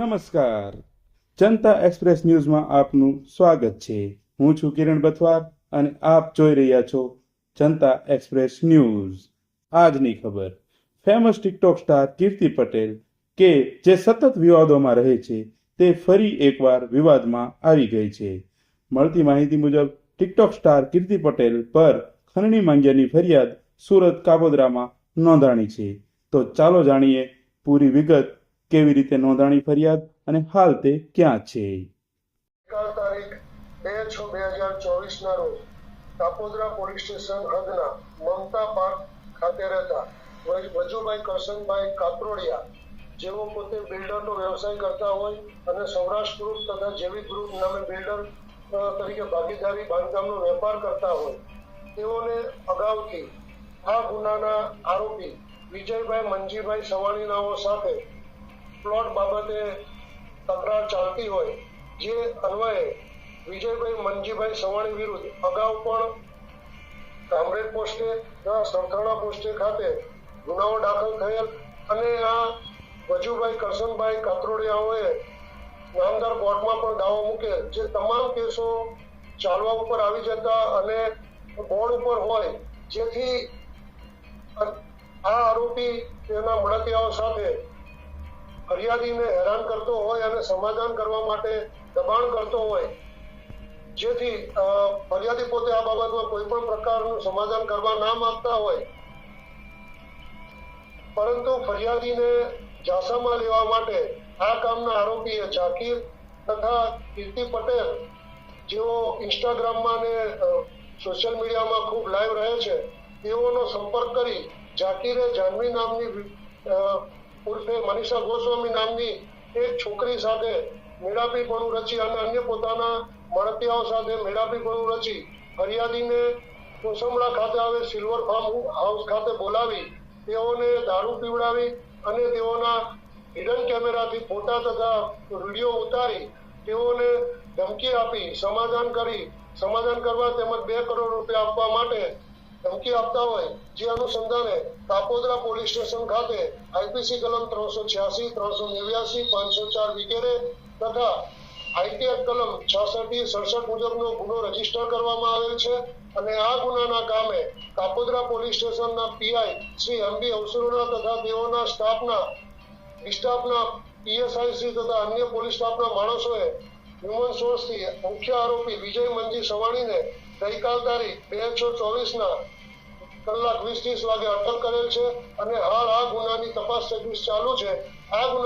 નમસ્કાર, જનતા એક્સપ્રેસ ન્યૂઝમાં આપનું સ્વાગત છે। હું છું કિરણ બથવાર અને આપ જોઈ રહ્યા છો જનતા એક્સપ્રેસ ન્યૂઝ। આજની ખબર, ફેમસ ટિકટોક સ્ટાર કીર્તિ પટેલ કે જે સતત વિવાદોમાં રહે છે તે ફરી એકવાર વિવાદમાં આવી ગઈ છે। મળતી માહિતી મુજબ ટિકટોક સ્ટાર કીર્તિ પટેલ પર ખંડણી માંગ્યાની ફરિયાદ સુરત કાપોદ્રામાં નોંધાણી છે। તો ચાલો જાણીએ પૂરી વિગત, કેવી રીતે નોંધાણી ફરિયાદ અને હાલ તે ક્યાં છે। તારીખ 2/6/2024 ના રોજ કાપોદ્રા પોલીસ સ્ટેશન હદના મમતા પાર્ક ખાતે રહેતા વજુભાઈ કરશનભાઈ કાત્રોડિયા, જેઓ પોતે બિલ્ડરનો વ્યવસાય કરતા હોય અને સૌરાષ્ટ્ર ગ્રુપ તથા જેવી ગ્રુપ નામે બિલ્ડર તરીકે ભાગીદારી બાંધકામનો વેપાર કરતા હોય, તેઓને અગાઉથી આ ગુનાના આરોપી વિજયભાઈ મંજીભાઈ સવાણીનાઓ સાથે પ્લોટ બાબતે તકરાર ચાલતી હોય, જે અન્વયે વિજયભાઈ મંજીભાઈ સવાણી વિરુદ્ધ અગાઉ પણ કામરેજ પોસ્ટે તથા સરથાણા પોસ્ટે ખાતે ગુનાઓ દાખલ થયેલ અને આ વજુભાઈ કરશનભાઈ કાત્રોડિયાઓએ નામદાર કોર્ટમાં પણ દાવો મૂકેલ, જે તમામ કેસો ચાલવા ઉપર આવી જતા અને બોર્ડ ઉપર હોય, જેથી આ આરોપી તેના મળતિયાઓ સાથે ફરિયાદીને હેરાન કરતો હોય અને સમાધાન કરવા માટે દબાણ કરતો હોય, જેથી ફરિયાદી પોતે આ બાબતમાં કોઈ પણ પ્રકારનું સમાધાન કરવા ના માંગતા હોય, પરંતુ ફરિયાદીને ઝાંસામાં લેવા માટે આ કામના આરોપીએ ઝાકીર તથા કીર્તિ પટેલ, જેઓ ઇન્સ્ટાગ્રામમાં અને સોશિયલ મીડિયામાં ખૂબ લાઈવ રહે છે, તેઓનો સંપર્ક કરી ઝાકીરે જાનવી નામની ઉર્ફે મનીષા ગોસ્વામી નામની એક છોકરી સાથે મેળાપીપણું રચી અને અન્ય પોતાના મળતિયાઓ સાથે મેળાપીપણું રચી ફરિયાદીને કોસંબળા ખાતે આવે સિલ્વર ફાર્મ હાઉસ ખાતે બોલાવી તેઓને દારૂ પીવડાવી અને તેઓના હિડન કેમેરાથી ફોટા તથા વિડીયો ઉતારી તેઓને ધમકી આપી સમાધાન કરવા તેમજ 2 કરોડ રૂપિયા આપવા માટે ધમકી આપતા હોય, જે અનુસંધાને કાપોદ્રા પોલીસ સ્ટેશન ખાતે આઈપીસી કલમ 386, 389, 504 વગેરે તથા આઈટી એક્ટ કલમ 66-67 મુજબનો ગુનો રજીસ્ટર કરવામાં આવેલ છે અને આ ગુનાના કામે કાપોદ્રા પોલીસ સ્ટેશનના પીઆઈ શ્રી એમબી અવસરોના તથા તેઓના સ્ટાફના પીએસઆઈ શ્રી તથા અન્ય પોલીસ સ્ટાફના માણસોએ હ્યુમન સોર્સથી મુખ્ય આરોપી વિજય મંજી સવાણીને ગઈકાલ તારીખ 2/6/24 કલાક 20-30 વાગે અટક કરેલ છે અને હાલ આ ગુનાની તપાસ ચાલુ છે। આ ગુના